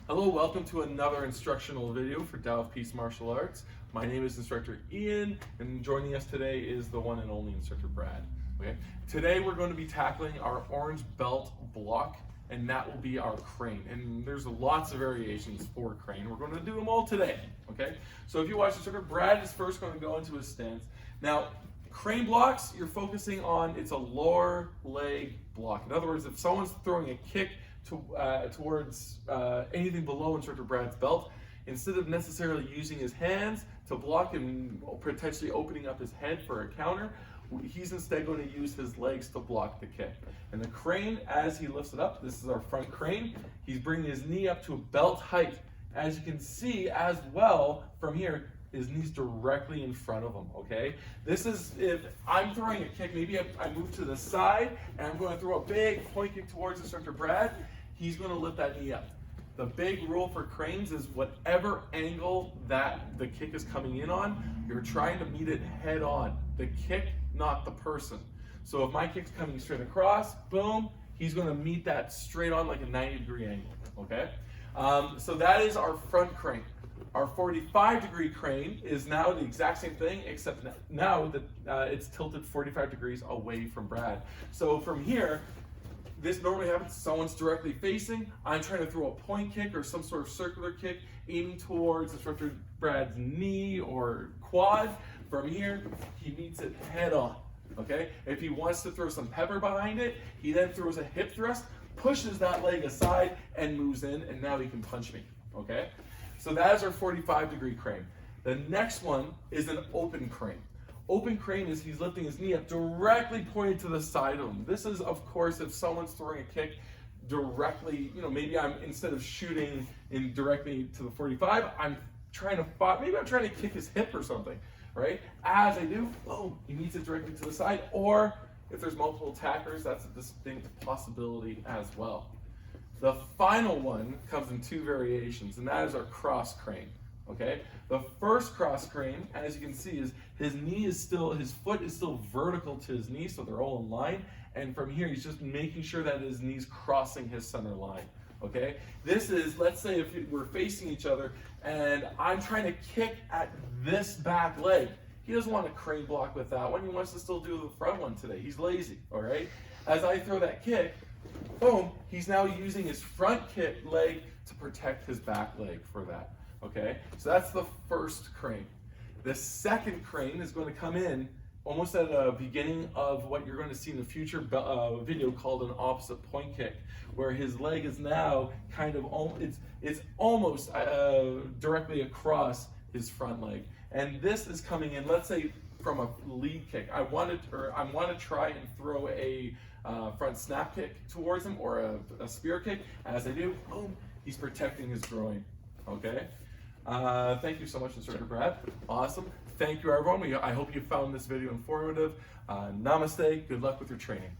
Hello, welcome to another instructional video for Tao of Peace Martial Arts. My name is Instructor Ian, and joining us today is the one and only Instructor Brad. Okay. Today we're going to be tackling our orange belt block, and that will be our crane. And there's lots of variations for crane. We're going to do them all today. Okay. So if you watch Instructor Brad is first going to go into his stance. Now, crane blocks, you're focusing on, it's a lower leg block. In other words, if someone's throwing a kick towards anything below Instructor Brad's belt, instead of necessarily using his hands to block and potentially opening up his head for a counter, he's instead going to use his legs to block the kick. And the crane, as he lifts it up, this is our front crane, he's bringing his knee up to a belt height. As you can see as well from here, his knee's directly in front of him, okay? This is, if I'm throwing a kick, maybe I move to the side and I'm going to throw a big point kick towards Instructor Brad, he's going to lift that knee up. The big rule for cranes is whatever angle that the kick is coming in on, you're trying to meet it head on. The kick, not the person. So if my kick's coming straight across, boom, he's going to meet that straight on like a 90-degree angle, okay? So that is our front crane. Our 45-degree crane is now the exact same thing, except now that it's tilted 45 degrees away from Brad. So from here, this normally happens, someone's directly facing, I'm trying to throw a point kick or some sort of circular kick aiming towards Instructor Brad's knee or quad. From here, he meets it head on, okay? If he wants to throw some pepper behind it, he then throws a hip thrust, pushes that leg aside and moves in, and now he can punch me, okay? So that is our 45-degree crane. The next one is an open crane. Open crane is he's lifting his knee up directly pointed to the side of him. This is, of course, if someone's throwing a kick directly, maybe I'm, instead of shooting in directly to the 45, I'm trying to kick his hip or something, right? As I do, boom, he meets it directly to the side. Or if there's multiple attackers, that's a distinct possibility as well. The final one comes in two variations, and that is our cross crane. Okay, the first cross crane, as you can see, is his foot is still vertical to his knee, so they're all in line. And from here, he's just making sure that his knee's crossing his center line. Okay, this is, let's say if we're facing each other and I'm trying to kick at this back leg. He doesn't want to crane block with that one. He wants to still do the front one today. He's lazy. All right, as I throw that kick, boom, he's now using his front kick leg to protect his back leg for that. Okay, so that's the first crane. The second crane is going to come in almost at the beginning of what you're going to see in a future video called an opposite point kick, where his leg is now kind of, it's almost directly across his front leg. And this is coming in, let's say, from a lead kick. I want to try and throw a front snap kick towards him or a spear kick. As I do, boom, he's protecting his groin. Okay. Thank you so much, Instructor Brad. Awesome. Thank you, everyone. I hope you found this video informative. Namaste. Good luck with your training.